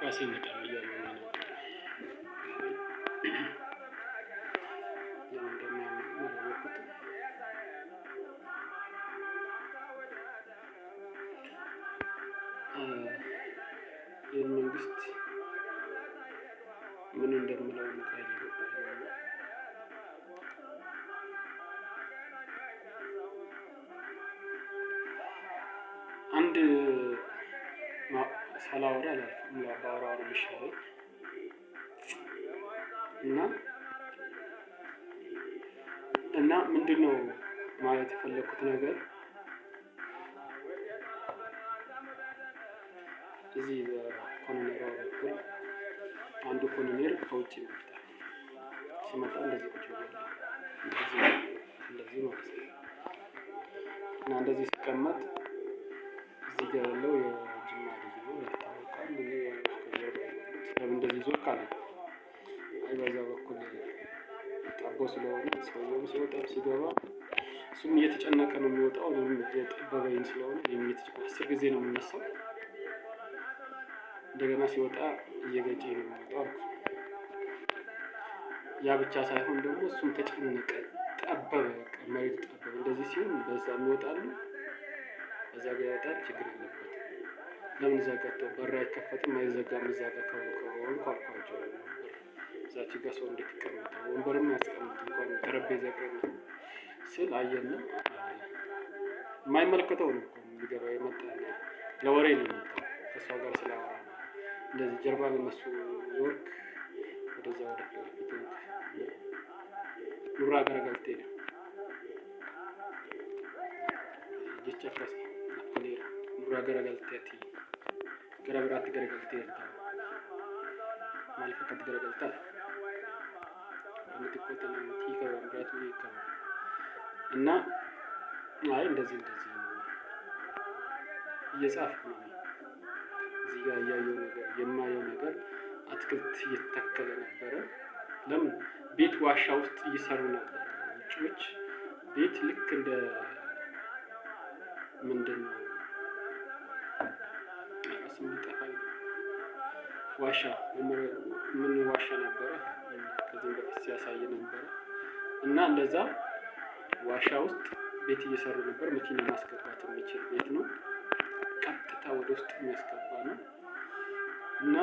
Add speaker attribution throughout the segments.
Speaker 1: ራሴን በጣም እያመመኝ ነው። ያው እንደሚያመኝ አላወቅኩትም። ይህን መንግስት ምን እንደምለው ግራ እየገባኝ ነው። አንድ ሳላወራ አላልፍም። ባወራ ነው የሚሻለኝ እና ምንድነው ማለት የፈለኩት ነገር እዚህ በኮሎኔል በኩል አንዱ ኮሎኔል ከውጭ ይመጣል። ሲመጣ እንደዚህ ቁጭ ብሎ እንደዚህ ነው እና እንደዚህ ሲቀመጥ እዚህ ጋር ያለው የጅማ ልጅ ነው ይታወቃል። ለምን እንደዚህ ዞር ካለ አይ በዛ በኩል ጠቦ ስለሆነ ሰውየውም ሲወጣ ሲገባ እሱም እየተጨነቀ ነው የሚወጣው። እኔም እየጠበበኝ ስለሆነ እኔም እየተጨነቀ 10 ጊዜ ነው የምነሳው። እንደገና ሲወጣ እየገጨኝ ነው የሚወጣው አልኩት። ያ ብቻ ሳይሆን ደግሞ እሱም ተጨነቀ፣ ጠበበ፣ በቃ መሬት ጠበበ። እንደዚህ ሲሆን በዛ የሚወጣሉ በዛ ጋር ይወጣል፣ ችግር የለበትም። ለምን እዛ ጋር በር አይከፈትም አይዘጋም? እዛ ጋር ከሆንኩ አልኳቸው ነበር። እዛች ጋር ሰው እንዴት ይቀመጣል? ወንበርም ያስቀምጥ እንኳን ጠረጴዛ ቅርብ ስል አየና የማይመለከተው ነው እኮ የሚገባ የመጣ ለወሬ ነው የመጣው። ከሷ ጋር ስላወራ እንደዚህ ጀርባ ለነሱ ወርክ ወደዛ ወደ ኑራ ገረገልቴ ጀቸፈስ አፍሌራ ኑራ ገረገልቴቲ ገረብራት ገረገልቴ ማለት ፈቀድ ገረገልታ አንተ ነው ቲካ ወንብራት ይከራ እና አይ እንደዚህ ነው እየጻፍኩ ነው። እዚህ ጋር ያየው ነገር የማየው ነገር አትክልት እየተተከለ ነበረ። ለምን ቤት ዋሻ ውስጥ እየሰሩ ነበር። ውጪዎች ቤት ልክ እንደ ምንድነው አስም ይጠፋል ዋሻ ምን ዋሻ ነበረ ከዚህ በፊት ሲያሳይ ነበር። እና እንደዛ ዋሻ ውስጥ ቤት እየሰሩ ነበር። መኪና ማስገባት የሚችል ቤት ነው። ቀጥታ ወደ ውስጥ የሚያስገባ ነው እና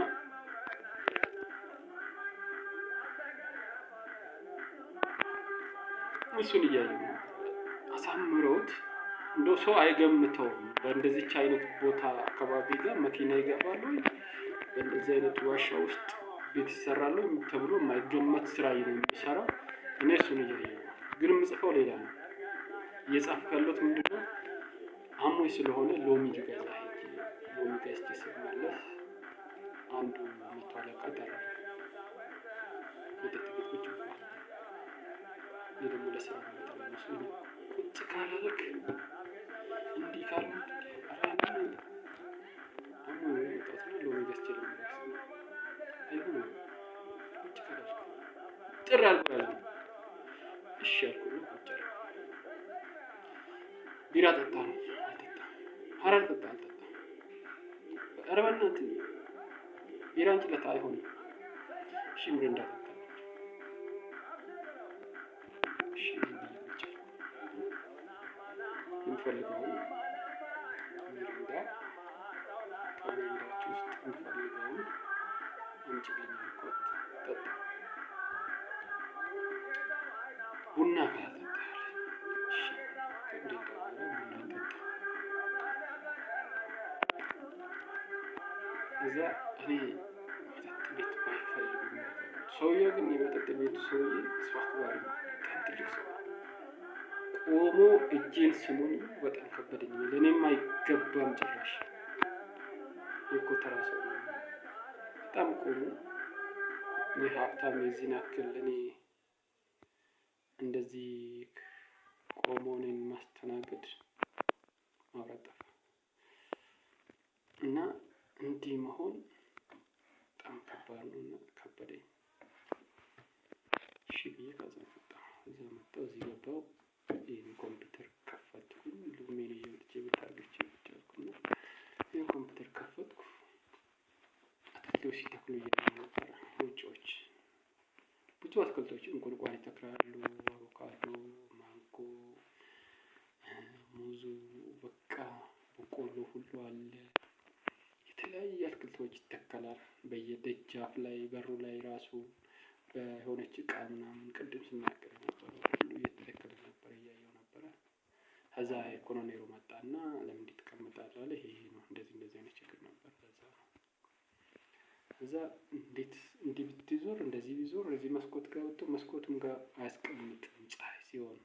Speaker 1: እሱን እያዩ አሳምረውት እንደው ሰው አይገምተውም። በእንደዚች አይነት ቦታ አካባቢ ጋር መኪና ይገባሉ፣ በእንደዚህ አይነት ዋሻ ውስጥ ቤት ይሰራሉ ተብሎ የማይገመት ስራ ነው የሚሰራው። እኔ እሱን እያየሁ ግን የምጽፈው ሌላ ነው። እየጻፍኩ ያለሁት ምንድነው አሞኝ ስለሆነ ሎሚ ልገዛ ሄጄ ሎሚ ገዝቼ ስመለስ አንዱ መቶ አለቃ ጠራኝ። መጠጥ ቤት ቁጭ ብሏል። እኔ ደግሞ ለስራ ነው ቁጭ ካላለክ እንዲህ ካልኩት አራኒ አሞኝ ወጣት ነው ሎሚ ገዝቼ ልመለስ አይሆንም። ቁጭ ካላለክ ጥር አልኩኝ። እሺ አልኩኝ። ቁጭ አልኩ። ቢራ ጠጣ ነው ሐራር ጠጣ አልጠጣ ኧረ በእናትህ ቢራ እንጭለት አይሆንም። እሺ ምሪንዳ ጠጣ እሺ የምፈልገው ምሪንዳ ከሚሪንዳዎች ውስጥ የምፈልገውን እንጭልኝ አልኩት። ጠጣ ቡና ካጠጣ እሺ ከምሪንዳ ቡና ጠጣ። እዛ እኔ መጠጥ ቤት ባይፈልግም ሰውዬው ግን የመጠጥ ቤቱ ሰውዬ ሰው አክባሪ ነው። በጣም ትልቅ ሰው ቆሞ እጄን ስሙን በጣም ከበደኝ። ለእኔም አይገባም ጭራሽ እኮ ተራ ሰው ነው። በጣም ቆሞ እኔ ሀብታም የዚህን ያክል እኔ እንደዚህ ቆሞ እኔን ማስተናገድ ማውራት ጠፋ እና እንዲህ መሆን በጣም ከባድ ነው እና ከበደኝ። እሺ ብዬ ከዛ መጣሁ። እዚህ ገባሁ። ይሄን ኮምፒውተር ከፈትኩኝ። ሎሚን ይዤ ብታርግቼ ብቻልኩና ይሄን ኮምፒውተር ከፈትኩ። አትክልቶች ሲተክሉ እያየሁ ነበረ። ውጪዎች ብዙ አትክልቶች እንቁልቋል ይተክላሉ፣ አቮካዶ፣ ማንጎ፣ ሙዙ፣ በቃ በቆሎ ሁሉ አለ። የተለያየ አትክልቶች ይተከላል በየደጃፍ ላይ በሩ ላይ ራሱ በሆነች እቃ ምናምን ቅድም ስናገር ነበር ሁሉ እየተተከለ ነበር እያየሁ ነበረ። ከዛ ኮሎኔሉ መጣና ለምን ትቀመጣለህ አለ። ይሄ ነው እንደዚህ አይነት ችግር ነበር። ከዛ እንዴት እንዲህ ብትዞር እንደዚህ ቢዞር እዚህ መስኮት ጋር ወጥቶ መስኮቱም ጋር አያስቀምጥም። ፀሐይ ሲሆን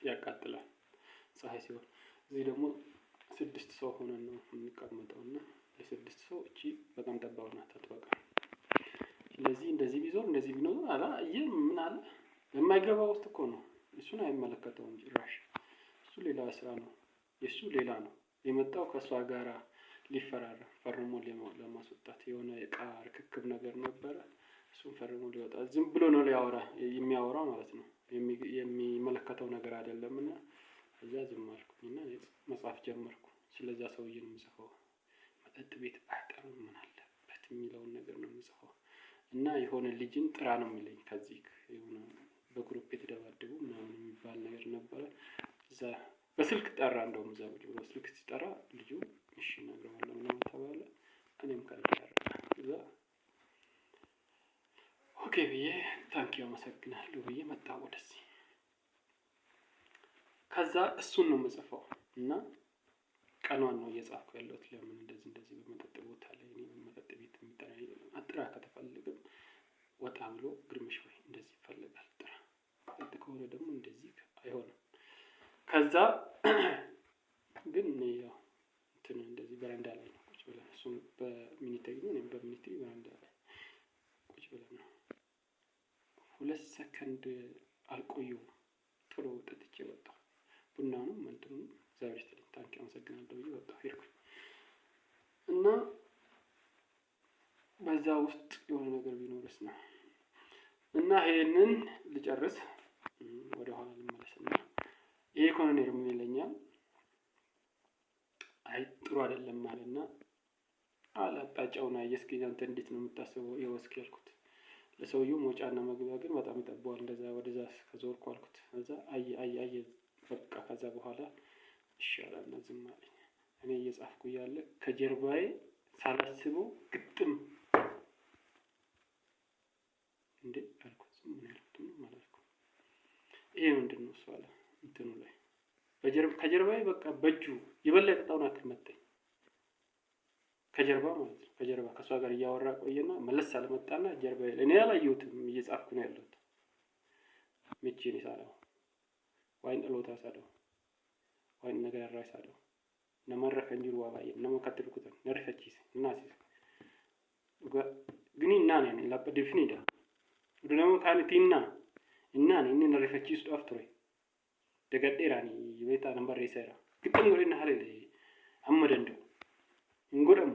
Speaker 1: ያቃጥላል። ፀሐይ ሲሆን እዚህ ደግሞ 6 ሰው ሆነን ነው የምንቀመጠው እና ለ6 ሰው እቺ በጣም ጠባብ ናት፣ አትበቃም። ስለዚህ እንደዚህ ቢዞር እንደዚህ ቢኖር አላ ምን አለ የማይገባ ውስጥ እኮ ነው። እሱን አይመለከተውም ጭራሽ። እሱ ሌላ ስራ ነው፣ የሱ ሌላ ነው። የመጣው ከሷ ጋራ ሊፈራራ ፈርሞ ለማስወጣት የሆነ እቃ ርክክብ ነገር ነበረ። እሱን ፈርሞ ሊወጣ ዝም ብሎ ነው የሚያወራው ማለት ነው። የሚመለከተው ነገር አይደለምና እዛ ዝም አልኩኝና መጻፍ ጀመርኩ። ስለዛ ሰውዬ ነው የምጽፈው። መጠጥ ቤት አይጠሩም ምን አለበት የሚለውን ነገር ነው የምጽፈው። እና የሆነ ልጅን ጥራ ነው የሚለኝ ከዚህ የሆነ በግሩፕ የተደባደቡ ምናምን የሚባል ነገር ነበረ። እዛ በስልክ ጠራ። እንደውም እዛ ብሎ በስልክ ሲጠራ ልጁ እሺ እነግረዋለሁ ምናምን ተባለ። እኔም ካልተጠራ እዛ ኦኬ ብዬ ታንኪው አመሰግናለሁ ብዬ መጣሁ ወደዚህ። ከዛ እሱን ነው የምጽፈው እና ቀኗን ነው እየጻፍኩ ያለሁት። ለምን እንደዚህ በመጠጥ ቦታ ላይ እኔ መጠጥ ቤት የሚጠራ አጥራ ከተፈለገም ወጣ ብሎ ግርምሽ ወይ እንደዚህ ይፈልጋል ጥራ ከሆነ ደግሞ እንደዚህ አይሆንም። ከዛ ግን ያው እንትን እንደዚህ በረንዳ ላይ ነው ቁጭ ብለን እሱን በሚኒቴግ ነው እኔም በሚኒቴግ በረንዳ ላይ ቁጭ ብለን ነው 2 ሰከንድ አልቆየሁም። ቶሎ ጠጥቼ ወጣሁ። ቡናውንም እንትኑን እግዚአብሔር ይስጥልኝ ታንኪ አመሰግናለሁ ብዬ ወጣሁ ሄድኩኝ። እና በዛ ውስጥ የሆነ ነገር ቢኖርስ ነው። እና ይሄንን ልጨርስ ወደ ኋላ ልመለስና ይሄ ኮሎኔል ምን ይለኛል፣ አይ ጥሩ አይደለም ማለትና አላጣጫውና እስኪ አንተ እንዴት ነው የምታስበው ይወስክ ያልኩት። ለሰውየው መውጫና መግቢያ ግን በጣም ይጠባዋል። እንደዛ ወደዛ ከዞርኩ አልኩት። ከዛ አይ በቃ ከዛ በኋላ ይሻላል እና ዝም አለኝ። እኔ እየጻፍኩ እያለ ከጀርባዬ ሳላስበው ግጥም እንዴ አልኩት። ምን ያልኩት ነው ማለት ነው። ይሄ ምንድን ነው እሱ አለ እንትኑ ላይ ከጀርባዬ በቃ በእጁ የበለጠውን አክል መጣኝ። ከጀርባ ማለት ነው። ከጀርባ ከሷ ጋር እያወራ ቆየና መለስ አለመጣና ጀርባዬ እኔ አላየሁትም እየጻፍኩ ነው ያለሁት። ምቼን ይሳለው ዋይን ሎታ ሳለው ዋይን ነገር ያራሳለው ነመረከ እንጅሩ ዋባዬ ነመከተልኩት ነርፈቺስ እናሲ ግን እና ነኝ ላበደፍኒዳ ወደነው ካንቲና እና ነኝ ነርፈቺስ ጣፍቶይ ደገዴራኒ የቤታ ነምበር ይሰራ ግጥም ወደና ሀለ አመደንደው እንጎደም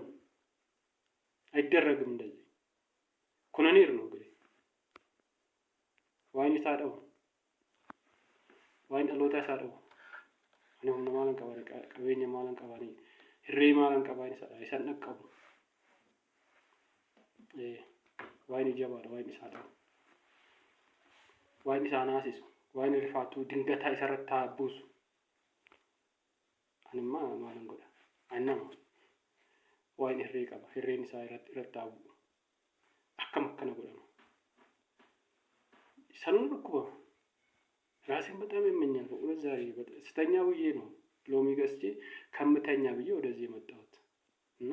Speaker 1: አይደረግም። እንደዚህ ኮሎኔል ነው እንግዲህ ዋይን ሳደው ዋይን ሎታ ሳደው ነው ማለን ቀባሪ ቀበኛ ማለን ቀባሪ ህሬ ማለን ቀባሪ ሳይሰነቀቡ ዋይን ጀባር ዋይን ሳደው ዋይን ሳናሲስ ዋይን ሪፋቱ ድንገታ ይሰረታ ቡሱ አንማ ማለን ጎዳ አናማ ዋይን ህሬ ቀባ ህሬን ሳይረታው አከመከነ ጎዳ ነው ሰኑን እኮ ራሴን በጣም የመኛል። በእውነት ዛሬ ስተኛ ብዬ ነው ሎሚ ገዝቼ ከምተኛ ብዬ ወደዚህ የመጣሁት እና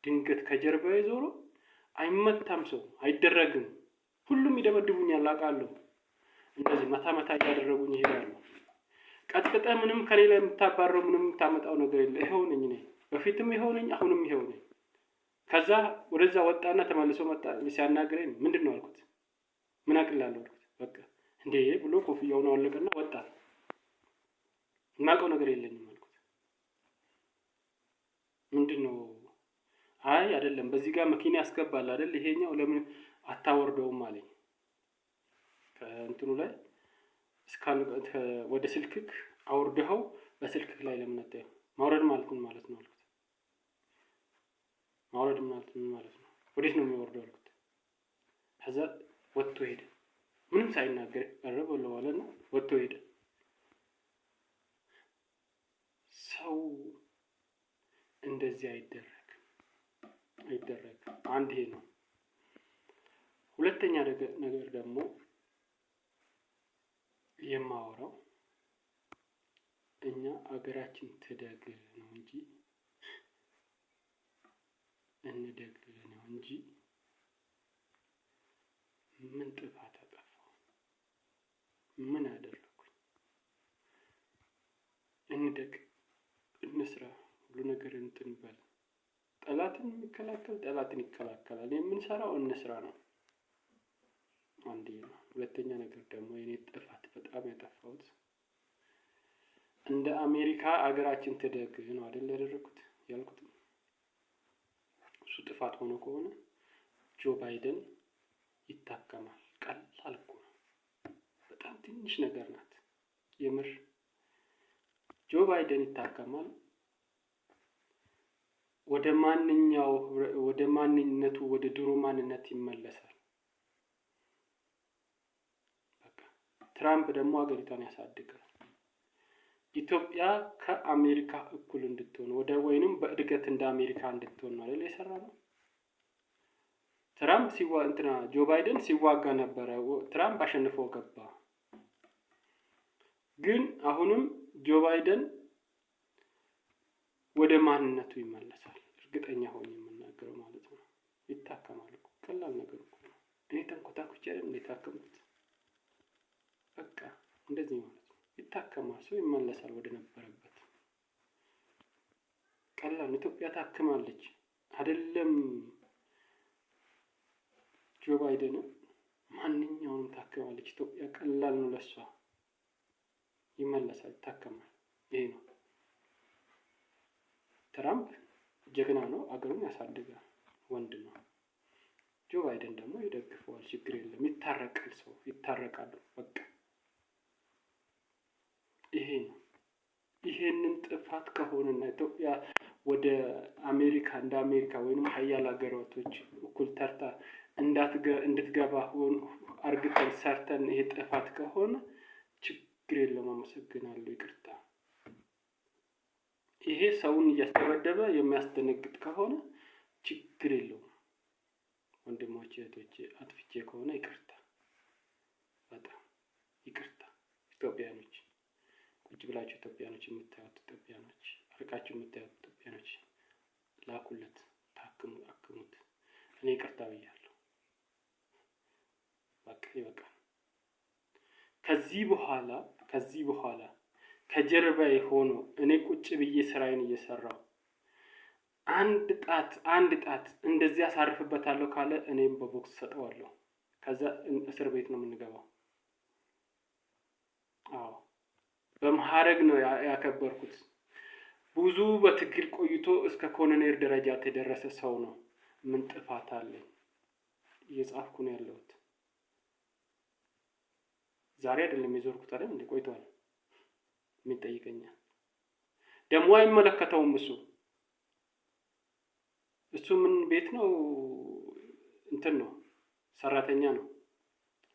Speaker 1: ድንገት ከጀርባዬ ዞሮ አይመታም ሰው አይደረግም። ሁሉም ይደበድቡኛል አውቃለሁ። እንደዚህ መታ እያደረጉኝ ይሄዳሉ። ቀጥቅጠ ምንም ከኔ ላይ የምታባረው ምንም የምታመጣው ነገር የለ። ይሄው ነኝ እኔ በፊትም ይሄው ነኝ አሁንም ይሄው ነኝ። ከዛ ወደዛ ወጣና ተመልሶ መጣ ሲያናግረኝ ምንድነው አልኩት። ምን አቅላለሁ አልኩት። በቃ እንዴ ብሎ ኮፍያውን አወለቀና ወጣ። የማውቀው ነገር የለኝም አልኩት። ምንድነው? አይ አይደለም በዚህ ጋር መኪና ያስገባል አይደል ይሄኛው ለምን አታወርደውም አለኝ። ከእንትኑ ላይ እስካን ወደ ስልክክ አውርደው በስልክክ ላይ ለምን አታየው? ማውረድ ማለት ነው አልኩት። ማውረድ ማለት ነው ወዴት ነው የሚወርደው አልኩት። ከዛ ወጥቶ ሄደ። ምንም ሳይናገር ቀረ ብለዋልና ወጥቶ ሄደ። ሰው እንደዚህ አይደረግም። አንድ ይሄ ነው። ሁለተኛ ነገር ደግሞ የማወራው እኛ አገራችን ትደግ ነው እንጂ እንደግ ነው እንጂ ምን ጥፋት አጠፋው? ምን አደረኩኝ? እንደግ፣ እንስራ፣ ሁሉ ነገር እንትን በል። ጠላትን የሚከላከል ጠላትን ይከላከላል። የምንሰራው እንስራ ነው። አንዴ ነው። ሁለተኛ ነገር ደግሞ የኔ ጥፋት በጣም ያጠፋሁት እንደ አሜሪካ አገራችን ትደግ ነው አይደል ያደረኩት ያልኩት። እሱ ጥፋት ሆኖ ከሆነ ጆ ባይደን ይታከማል። ቀላል እኮ ነው። በጣም ትንሽ ነገር ናት። የምር ጆ ባይደን ይታከማል። ወደ ማንነቱ ወደ ድሮ ማንነት ይመለሳል። በቃ ትራምፕ ደግሞ ሀገሪቷን ያሳድጋል። ኢትዮጵያ ከአሜሪካ እኩል እንድትሆን ወይንም በእድገት እንደ አሜሪካ እንድትሆን ነው አይደል የሰራነው። ትራምፕ ጆ ባይደን ሲዋጋ ነበረ። ትራምፕ አሸንፎ ገባ። ግን አሁንም ጆ ባይደን ወደ ማንነቱ ይመለሳል። እርግጠኛ ሆኜ የምናገረው ማለት ነው። ይታከማል እኮ ቀላል ነገር እኮ ነው። እኔ ተንኮታኩቼ አይደል እንደታከምኩት። በቃ እንደዚህ ማለት ነው። ይታከማል፣ ሰው ይመለሳል ወደ ነበረበት። ቀላል። ኢትዮጵያ ታክማለች አይደለም ጆ ባይደን ማንኛውንም ታክማለች ኢትዮጵያ። ቀላል ነው ለሷ። ይመለሳል፣ ይታከማል። ይሄ ነው። ትራምፕ ጀግና ነው፣ አገሩን ያሳድጋል፣ ወንድ ነው። ጆ ባይደን ደግሞ ይደግፈዋል፣ ችግር የለም። ይታረቃል፣ ሰው ይታረቃሉ። በቃ ይሄ ነው። ይሄንን ጥፋት ከሆነና ኢትዮጵያ ወደ አሜሪካ እንደ አሜሪካ ወይንም ሀያል ሀገራቶች እኩል ተርታ እንድትገባ አርግተን ሰርተን ይሄ ጥፋት ከሆነ ችግር የለም። አመሰግናለሁ፣ ይቅርታ። ይሄ ሰውን እያስደበደበ የሚያስደነግጥ ከሆነ ችግር የለውም። ወንድሞቼ እህቶቼ፣ አጥፍቼ ከሆነ ይቅርታ፣ በጣም ይቅርታ። ኢትዮጵያኖች፣ ቁጭ ብላችሁ ኢትዮጵያኖች የምታዩት ኢትዮጵያኖች፣ አርቃችሁ የምታዩት ኢትዮጵያኖች ላኩለት፣ አክሙት። እኔ ይቅርታ ብያለሁ። በቃ ይበቃል። ከዚህ በኋላ ከጀርባዬ ሆኖ እኔ ቁጭ ብዬ ስራዬን እየሰራው አንድ ጣት እንደዚህ አሳርፍበታለሁ ካለ እኔም በቦክስ ሰጠዋለሁ። ከዛ እስር ቤት ነው የምንገባው። አዎ፣ በመሐረግ ነው ያከበርኩት። ብዙ በትግል ቆይቶ እስከ ኮሎኔል ደረጃ የተደረሰ ሰው ነው። ምን ጥፋት አለኝ? እየጻፍኩ ነው ያለሁት። ዛሬ አይደለም የዞርኩት አይደል እንዴ? ቆይቷል። ምን ጠይቀኛል? ደግሞ አይመለከተውም። እሱ ምን ቤት ነው? እንትን ነው፣ ሰራተኛ ነው።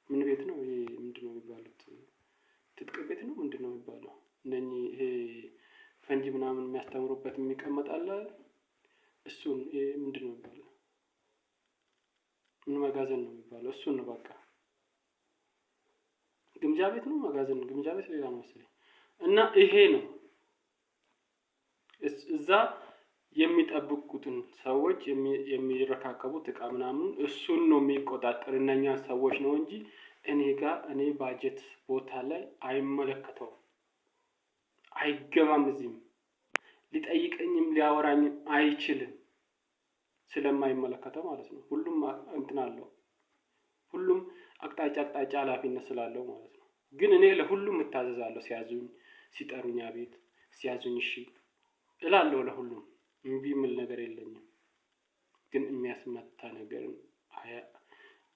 Speaker 1: ምን ቤት ነው ይሄ? ምንድነው የሚባሉት? ትጥቅ ቤት ነው ምንድነው የሚባለው? እነኚህ ይሄ ፈንጂ ምናምን የሚያስተምሩበት የሚቀመጣል። እሱን ይሄ ምንድነው የሚባለው? ምን መጋዘን ነው የሚባለው? እሱን ነው በቃ። ግምጃ ቤት ነው መጋዘን? ግምጃ ቤት ሌላ ነው መሰለኝ። እና ይሄ ነው እዛ የሚጠብቁትን ሰዎች የሚረካከቡት እቃ ምናምን እሱን ነው የሚቆጣጠር እነኛ ሰዎች ነው እንጂ እኔ ባጀት ቦታ ላይ አይመለከተውም፣ አይገባም። እዚህም ሊጠይቀኝም ሊያወራኝም አይችልም፣ ስለማይመለከተው ማለት ነው። ሁሉም እንትን አለው፣ ሁሉም አቅጣጫ ኃላፊነት ስላለው ማለት ነው። ግን እኔ ለሁሉም እታዘዛለሁ። ሲያዙኝ፣ ሲጠሩኝ አቤት፣ ሲያዙኝ እሺ እላለሁ። ለሁሉም እምቢ የምል ነገር የለኝም። ግን የሚያስመታ ነገር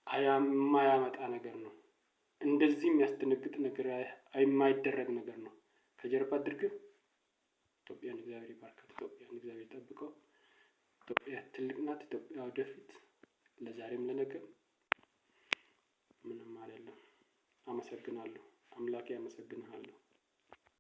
Speaker 1: የማያመጣ ነገር ነው። እንደዚህ የሚያስደነግጥ ነገር የማይደረግ ነገር ነው። ከጀርባ አድርገህ ኢትዮጵያን እግዚአብሔር ይባርካት፣ ኢትዮጵያን እግዚአብሔር ይጠብቀው። ኢትዮጵያ ትልቅ ናት። ኢትዮጵያ ወደፊት ለዛሬም ለነገም ምንም አይደለም። አመሰግናለሁ። አምላኬ አመሰግንሃለሁ።